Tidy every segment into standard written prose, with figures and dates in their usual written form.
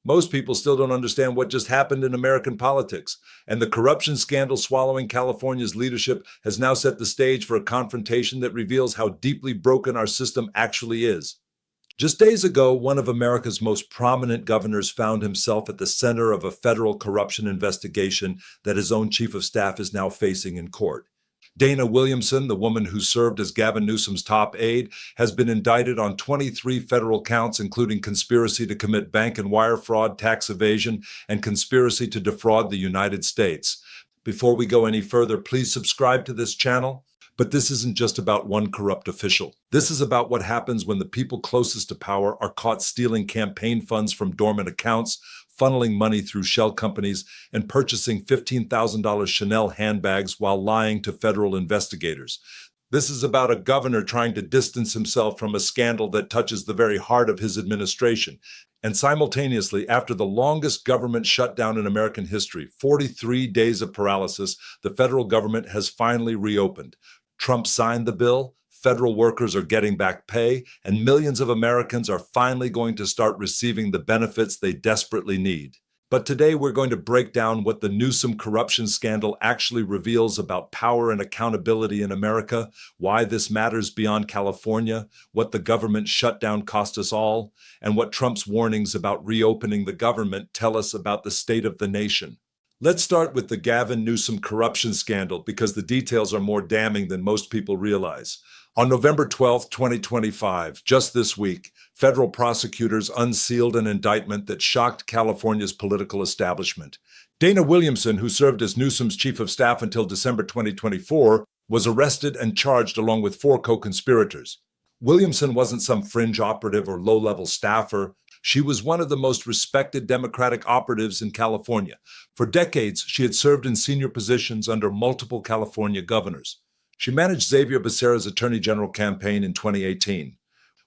Most people still don't understand what just happened in American politics, and the corruption scandal swallowing California's leadership has now set the stage for a confrontation that reveals how deeply broken our system actually is. Just days ago, one of America's most prominent governors found himself at the center of a federal corruption investigation that his own chief of staff is now facing in court. Dana Williamson, the woman who served as Gavin Newsom's top aide, has been indicted on 23 federal counts, including conspiracy to commit bank and wire fraud, tax evasion, and conspiracy to defraud the United States. Before we go any further, please subscribe to this channel. But this isn't just about one corrupt official. This is about what happens when the people closest to power are caught stealing campaign funds from dormant accounts, funneling money through shell companies, and purchasing $15,000 Chanel handbags while lying to federal investigators. This is about a governor trying to distance himself from a scandal that touches the very heart of his administration. And simultaneously, after the longest government shutdown in American history, 43 days of paralysis, the federal government has finally reopened. Trump signed the bill, federal workers are getting back pay, and millions of Americans are finally going to start receiving the benefits they desperately need. But today we're going to break down what the Newsom corruption scandal actually reveals about power and accountability in America, why this matters beyond California, what the government shutdown cost us all, and what Trump's warnings about reopening the government tell us about the state of the nation. Let's start with the Gavin Newsom corruption scandal because the details are more damning than most people realize. On November 12, 2025, just this week, federal prosecutors unsealed an indictment that shocked California's political establishment. Dana Williamson, who served as Newsom's chief of staff until December 2024, was arrested and charged along with 4 co-conspirators. Williamson wasn't some fringe operative or low-level staffer. She was one of the most respected Democratic operatives in California. For decades, she had served in senior positions under multiple California governors. She managed Xavier Becerra's Attorney General campaign in 2018.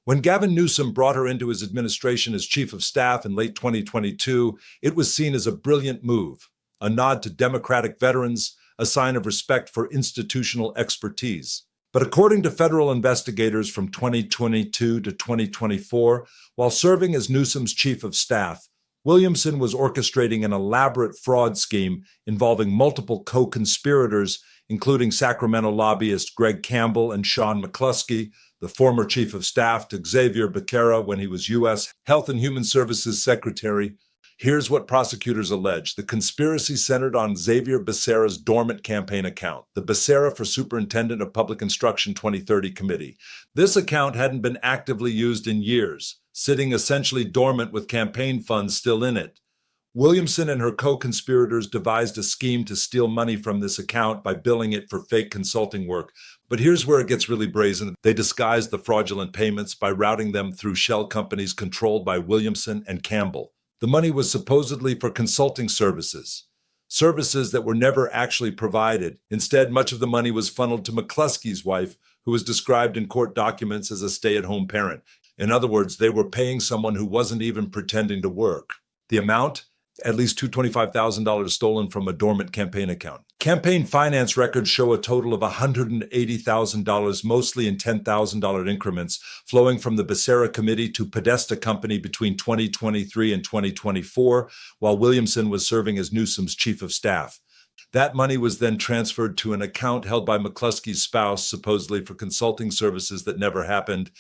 When Gavin Newsom brought her into his administration as chief of staff in late 2022, it was seen as a brilliant move, a nod to Democratic veterans, a sign of respect for institutional expertise. But according to federal investigators from 2022 to 2024, while serving as Newsom's chief of staff, Williamson was orchestrating an elaborate fraud scheme involving multiple co-conspirators, including Sacramento lobbyist Greg Campbell and Sean McCluskey, the former chief of staff to Xavier Becerra when he was U.S. Health and Human Services Secretary. Here's what prosecutors allege. The conspiracy centered on Xavier Becerra's dormant campaign account, the Becerra for Superintendent of Public Instruction 2030 Committee. This account hadn't been actively used in years, sitting essentially dormant with campaign funds still in it. Williamson and her co-conspirators devised a scheme to steal money from this account by billing it for fake consulting work. But here's where it gets really brazen. They disguised the fraudulent payments by routing them through shell companies controlled by Williamson and Campbell. The money was supposedly for consulting services that were never actually provided. Instead, much of the money was funneled to McCluskey's wife, who was described in court documents as a stay-at-home parent. In other words, they were paying someone who wasn't even pretending to work. The amount? At least $225,000 stolen from a dormant campaign account. Campaign finance records show a total of $180,000, mostly in $10,000 increments, flowing from the Becerra Committee to Podesta Company between 2023 and 2024, while Williamson was serving as Newsom's chief of staff. That money was then transferred to an account held by McCluskey's spouse, supposedly for consulting services that never happened.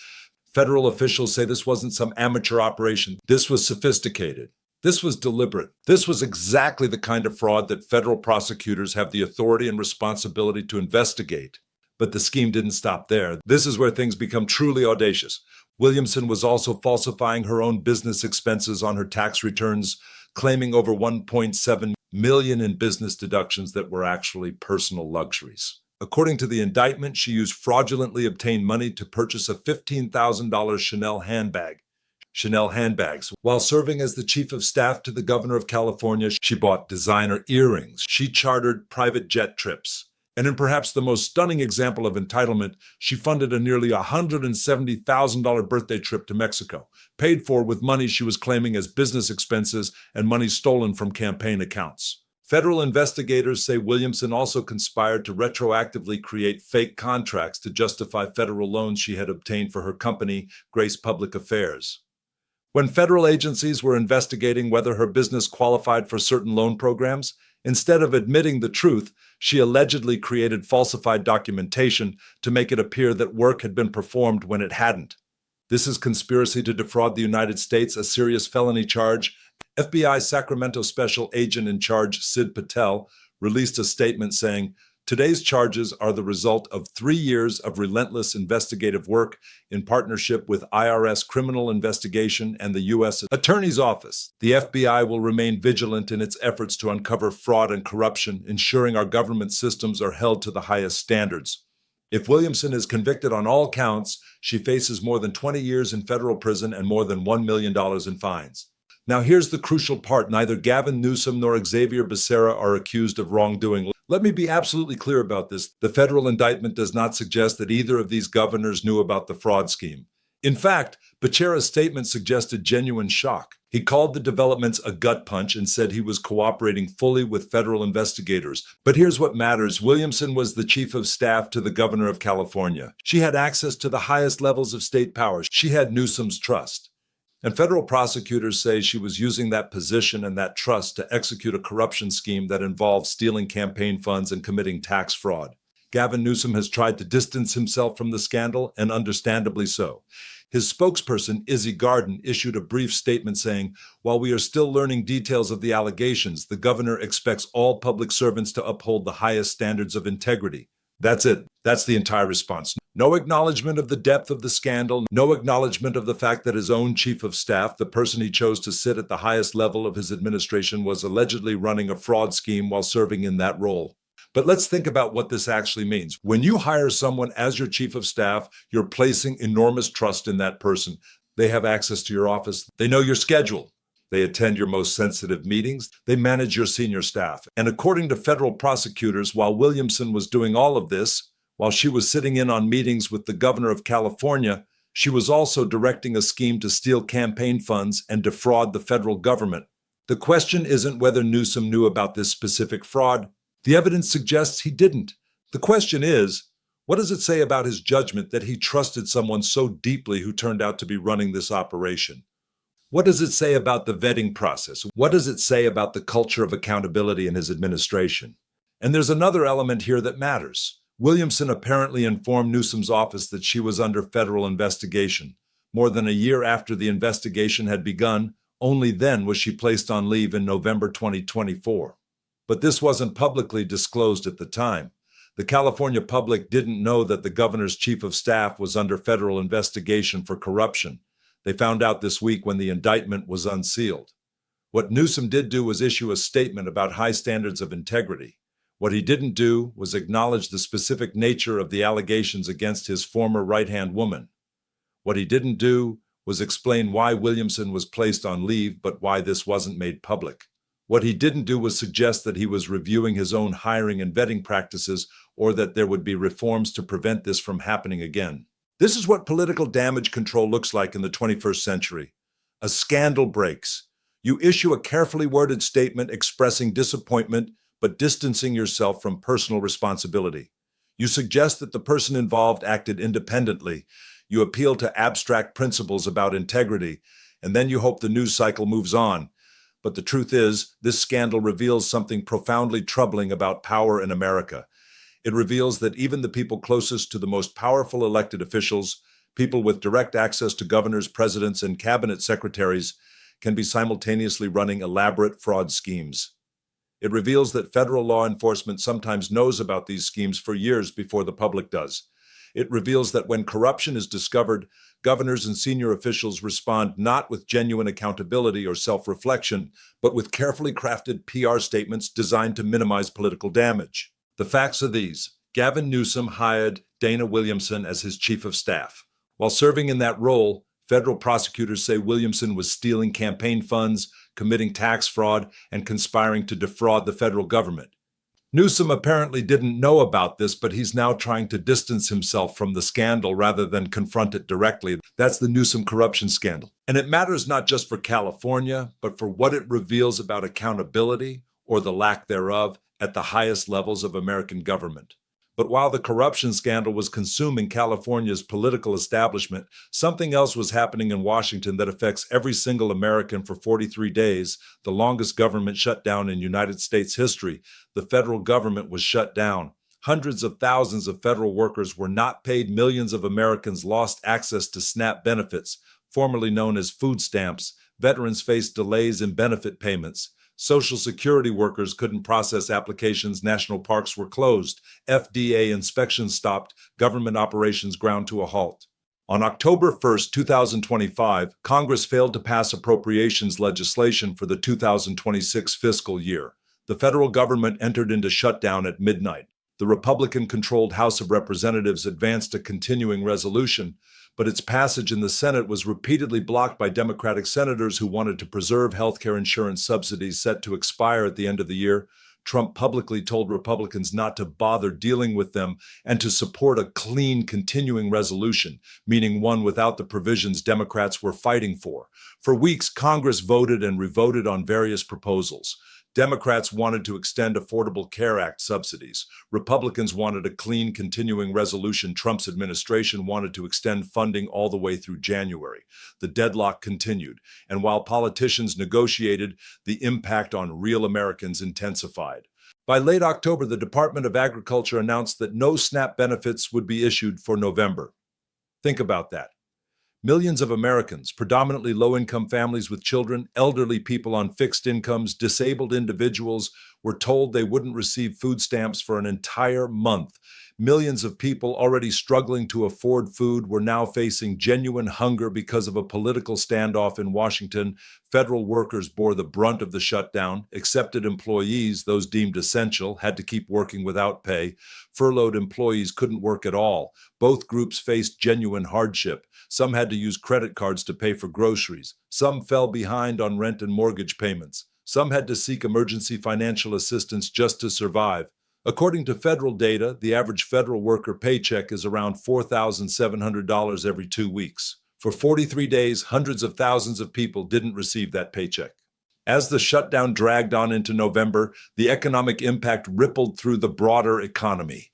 Federal officials say this wasn't some amateur operation. This was sophisticated. This was deliberate. This was exactly the kind of fraud that federal prosecutors have the authority and responsibility to investigate. But the scheme didn't stop there. This is where things become truly audacious. Williamson was also falsifying her own business expenses on her tax returns, claiming over $1.7 million in business deductions that were actually personal luxuries. According to the indictment, she used fraudulently obtained money to purchase a $15,000 Chanel handbags. While serving as the chief of staff to the governor of California, she bought designer earrings. She chartered private jet trips. And in perhaps the most stunning example of entitlement, she funded a nearly $170,000 birthday trip to Mexico, paid for with money she was claiming as business expenses and money stolen from campaign accounts. Federal investigators say Williamson also conspired to retroactively create fake contracts to justify federal loans she had obtained for her company, Grace Public Affairs. When federal agencies were investigating whether her business qualified for certain loan programs, instead of admitting the truth, she allegedly created falsified documentation to make it appear that work had been performed when it hadn't. This is conspiracy to defraud the United States, a serious felony charge. FBI Sacramento Special Agent in Charge Sid Patel released a statement saying, "Today's charges are the result of 3 years of relentless investigative work in partnership with IRS Criminal Investigation and the U.S. Attorney's Office. The FBI will remain vigilant in its efforts to uncover fraud and corruption, ensuring our government systems are held to the highest standards." If Williamson is convicted on all counts, she faces more than 20 years in federal prison and more than $1 million in fines. Now here's the crucial part. Neither Gavin Newsom nor Xavier Becerra are accused of wrongdoing. Let me be absolutely clear about this. The federal indictment does not suggest that either of these governors knew about the fraud scheme. In fact, Becerra's statement suggested genuine shock. He called the developments a gut punch and said he was cooperating fully with federal investigators. But here's what matters. Williamson was the chief of staff to the governor of California. She had access to the highest levels of state power. She had Newsom's trust. And federal prosecutors say she was using that position and that trust to execute a corruption scheme that involved stealing campaign funds and committing tax fraud. Gavin Newsom has tried to distance himself from the scandal, and understandably so. His spokesperson, Izzy Garden, issued a brief statement saying, "While we are still learning details of the allegations, the governor expects all public servants to uphold the highest standards of integrity." That's it. That's the entire response. No acknowledgement of the depth of the scandal, no acknowledgement of the fact that his own chief of staff, the person he chose to sit at the highest level of his administration, was allegedly running a fraud scheme while serving in that role. But let's think about what this actually means. When you hire someone as your chief of staff, you're placing enormous trust in that person. They have access to your office. They know your schedule. They attend your most sensitive meetings. They manage your senior staff. And according to federal prosecutors, while Williamson was doing all of this, while she was sitting in on meetings with the governor of California, she was also directing a scheme to steal campaign funds and defraud the federal government. The question isn't whether Newsom knew about this specific fraud. The evidence suggests he didn't. The question is, what does it say about his judgment that he trusted someone so deeply who turned out to be running this operation? What does it say about the vetting process? What does it say about the culture of accountability in his administration? And there's another element here that matters. Williamson apparently informed Newsom's office that she was under federal investigation. More than a year after the investigation had begun, only then was she placed on leave in November 2024. But this wasn't publicly disclosed at the time. The California public didn't know that the governor's chief of staff was under federal investigation for corruption. They found out this week when the indictment was unsealed. What Newsom did do was issue a statement about high standards of integrity. What he didn't do was acknowledge the specific nature of the allegations against his former right-hand woman. What he didn't do was explain why Williamson was placed on leave, but why this wasn't made public. What he didn't do was suggest that he was reviewing his own hiring and vetting practices, or that there would be reforms to prevent this from happening again. This is what political damage control looks like in the 21st century. A scandal breaks. You issue a carefully worded statement expressing disappointment, but distancing yourself from personal responsibility. You suggest that the person involved acted independently. You appeal to abstract principles about integrity, and then you hope the news cycle moves on. But the truth is, this scandal reveals something profoundly troubling about power in America. It reveals that even the people closest to the most powerful elected officials, people with direct access to governors, presidents, and cabinet secretaries, can be simultaneously running elaborate fraud schemes. It reveals that federal law enforcement sometimes knows about these schemes for years before the public does. It reveals that when corruption is discovered, governors and senior officials respond not with genuine accountability or self-reflection, but with carefully crafted PR statements designed to minimize political damage. The facts are these. Gavin Newsom hired Dana Williamson as his chief of staff. While serving in that role, federal prosecutors say Williamson was stealing campaign funds, committing tax fraud, and conspiring to defraud the federal government. Newsom apparently didn't know about this, but he's now trying to distance himself from the scandal rather than confront it directly. That's the Newsom corruption scandal. And it matters not just for California, but for what it reveals about accountability, or the lack thereof, at the highest levels of American government. But while the corruption scandal was consuming California's political establishment, something else was happening in Washington that affects every single American for 43 days, the longest government shutdown in United States history. The federal government was shut down. Hundreds of thousands of federal workers were not paid. Millions of Americans lost access to SNAP benefits, formerly known as food stamps. Veterans faced delays in benefit payments. Social Security workers couldn't process applications. National parks were closed. FDA inspections stopped. Government operations ground to a halt. On October 1st, 2025, Congress failed to pass appropriations legislation for the 2026 fiscal year. The federal government entered into shutdown at midnight. The Republican-controlled House of Representatives advanced a continuing resolution, but its passage in the Senate was repeatedly blocked by Democratic senators who wanted to preserve healthcare insurance subsidies set to expire at the end of the year. Trump publicly told Republicans not to bother dealing with them and to support a clean, continuing resolution, meaning one without the provisions Democrats were fighting for. For weeks, Congress voted and revoted on various proposals. Democrats wanted to extend Affordable Care Act subsidies. Republicans wanted a clean, continuing resolution. Trump's administration wanted to extend funding all the way through January. The deadlock continued, and while politicians negotiated, the impact on real Americans intensified. By late October, the Department of Agriculture announced that no SNAP benefits would be issued for November. Think about that. Millions of Americans, predominantly low-income families with children, elderly people on fixed incomes, disabled individuals, were told they wouldn't receive food stamps for an entire month. Millions of people already struggling to afford food were now facing genuine hunger because of a political standoff in Washington. Federal workers bore the brunt of the shutdown. Accepted employees, those deemed essential, had to keep working without pay. Furloughed employees couldn't work at all. Both groups faced genuine hardship. Some had to use credit cards to pay for groceries. Some fell behind on rent and mortgage payments. Some had to seek emergency financial assistance just to survive. According to federal data, the average federal worker paycheck is around $4,700 every 2 weeks. For 43 days, hundreds of thousands of people didn't receive that paycheck. As the shutdown dragged on into November, the economic impact rippled through the broader economy.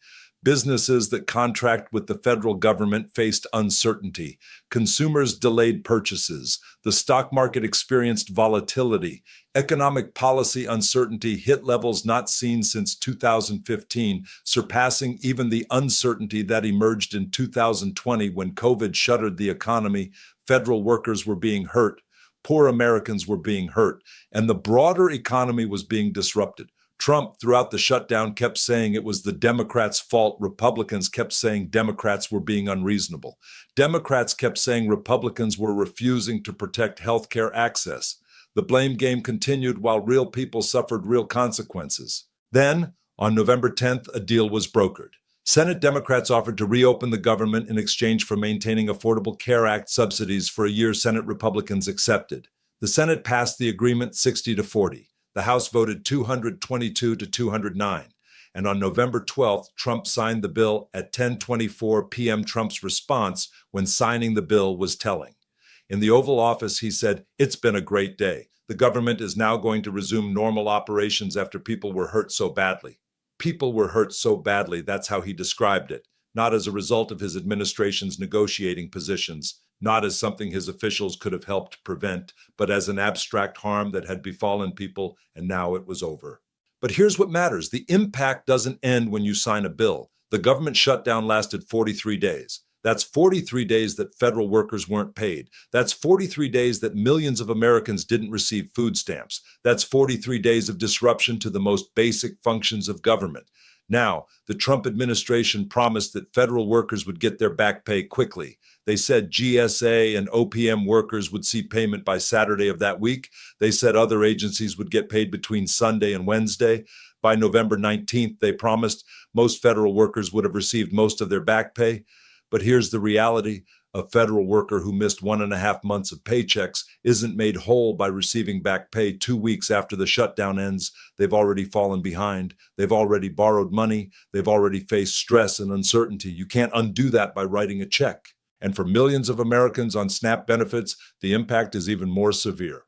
Businesses that contract with the federal government faced uncertainty. Consumers delayed purchases. The stock market experienced volatility. Economic policy uncertainty hit levels not seen since 2015, surpassing even the uncertainty that emerged in 2020 when COVID shuttered the economy. Federal workers were being hurt. Poor Americans were being hurt, and the broader economy was being disrupted. Trump, throughout the shutdown, kept saying it was the Democrats' fault. Republicans kept saying Democrats were being unreasonable. Democrats kept saying Republicans were refusing to protect health care access. The blame game continued while real people suffered real consequences. Then, on November 10th, a deal was brokered. Senate Democrats offered to reopen the government in exchange for maintaining Affordable Care Act subsidies for a year. Senate Republicans accepted. The Senate passed the agreement 60-40. The House voted 222 to 209. And on November 12th, Trump signed the bill at 10:24 p.m. Trump's response when signing the bill was telling. In the Oval Office, he said, "It's been a great day. The government is now going to resume normal operations after people were hurt so badly." People were hurt so badly, that's how he described it. Not as a result of his administration's negotiating positions, not as something his officials could have helped prevent, but as an abstract harm that had befallen people, and now it was over. But here's what matters. The impact doesn't end when you sign a bill. The government shutdown lasted 43 days. That's 43 days that federal workers weren't paid. That's 43 days that millions of Americans didn't receive food stamps. That's 43 days of disruption to the most basic functions of government. Now, the Trump administration promised that federal workers would get their back pay quickly. They said GSA and OPM workers would see payment by Saturday of that week. They said other agencies would get paid between Sunday and Wednesday. By November 19th, they promised most federal workers would have received most of their back pay. But here's the reality. A federal worker who missed 1.5 months of paychecks isn't made whole by receiving back pay 2 weeks after the shutdown ends. They've already fallen behind. They've already borrowed money. They've already faced stress and uncertainty. You can't undo that by writing a check. And for millions of Americans on SNAP benefits, the impact is even more severe.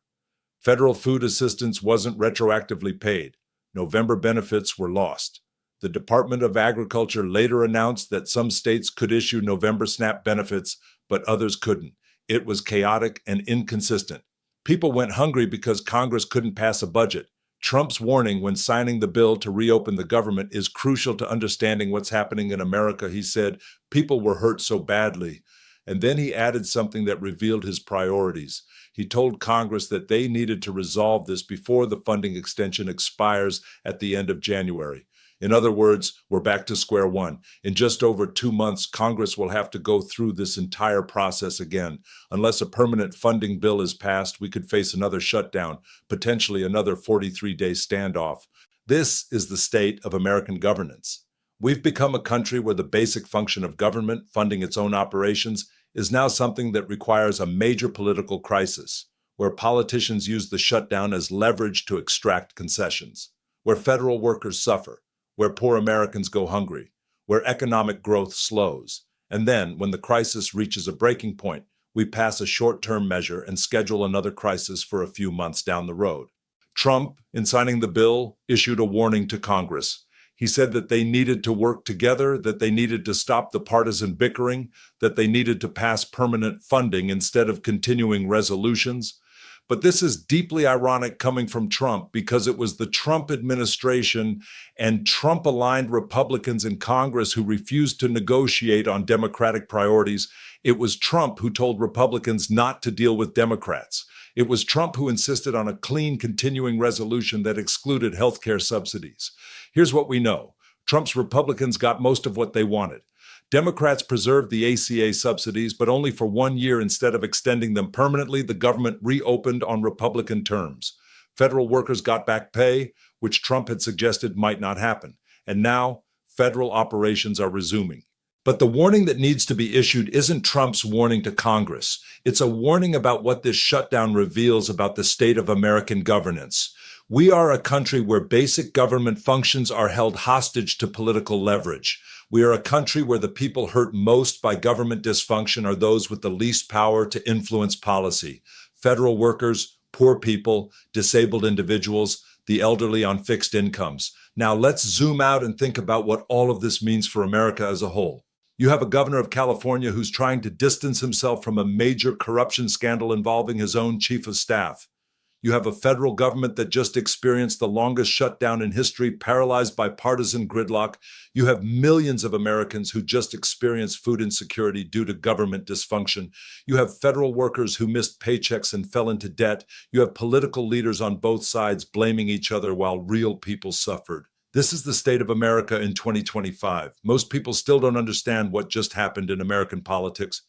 Federal food assistance wasn't retroactively paid. November benefits were lost. The Department of Agriculture later announced that some states could issue November SNAP benefits, but others couldn't. It was chaotic and inconsistent. People went hungry because Congress couldn't pass a budget. Trump's warning when signing the bill to reopen the government is crucial to understanding what's happening in America. He said, people were hurt so badly. And then he added something that revealed his priorities. He told Congress that they needed to resolve this before the funding extension expires at the end of January. In other words, we're back to square one. In just over 2 months, Congress will have to go through this entire process again. Unless a permanent funding bill is passed, we could face another shutdown, potentially another 43-day standoff. This is the state of American governance. We've become a country where the basic function of government, funding its own operations, is now something that requires a major political crisis, where politicians use the shutdown as leverage to extract concessions, where federal workers suffer, where poor Americans go hungry, where economic growth slows. And then, when the crisis reaches a breaking point, we pass a short-term measure and schedule another crisis for a few months down the road. Trump, in signing the bill, issued a warning to Congress. He said that they needed to work together, that they needed to stop the partisan bickering, that they needed to pass permanent funding instead of continuing resolutions. But this is deeply ironic coming from Trump because it was the Trump administration and Trump-aligned Republicans in Congress who refused to negotiate on Democratic priorities. It was Trump who told Republicans not to deal with Democrats. It was Trump who insisted on a clean continuing resolution that excluded health care subsidies. Here's what we know. Trump's Republicans got most of what they wanted. Democrats preserved the ACA subsidies, but only for 1 year instead of extending them permanently. The government reopened on Republican terms. Federal workers got back pay, which Trump had suggested might not happen. And now, federal operations are resuming. But the warning that needs to be issued isn't Trump's warning to Congress. It's a warning about what this shutdown reveals about the state of American governance. We are a country where basic government functions are held hostage to political leverage. We are a country where the people hurt most by government dysfunction are those with the least power to influence policy. Federal workers, poor people, disabled individuals, the elderly on fixed incomes. Now let's zoom out and think about what all of this means for America as a whole. You have a governor of California who's trying to distance himself from a major corruption scandal involving his own chief of staff. You have a federal government that just experienced the longest shutdown in history, paralyzed by partisan gridlock. You have millions of Americans who just experienced food insecurity due to government dysfunction. You have federal workers who missed paychecks and fell into debt. You have political leaders on both sides blaming each other while real people suffered. This is the state of America in 2025. Most people still don't understand what just happened in American politics.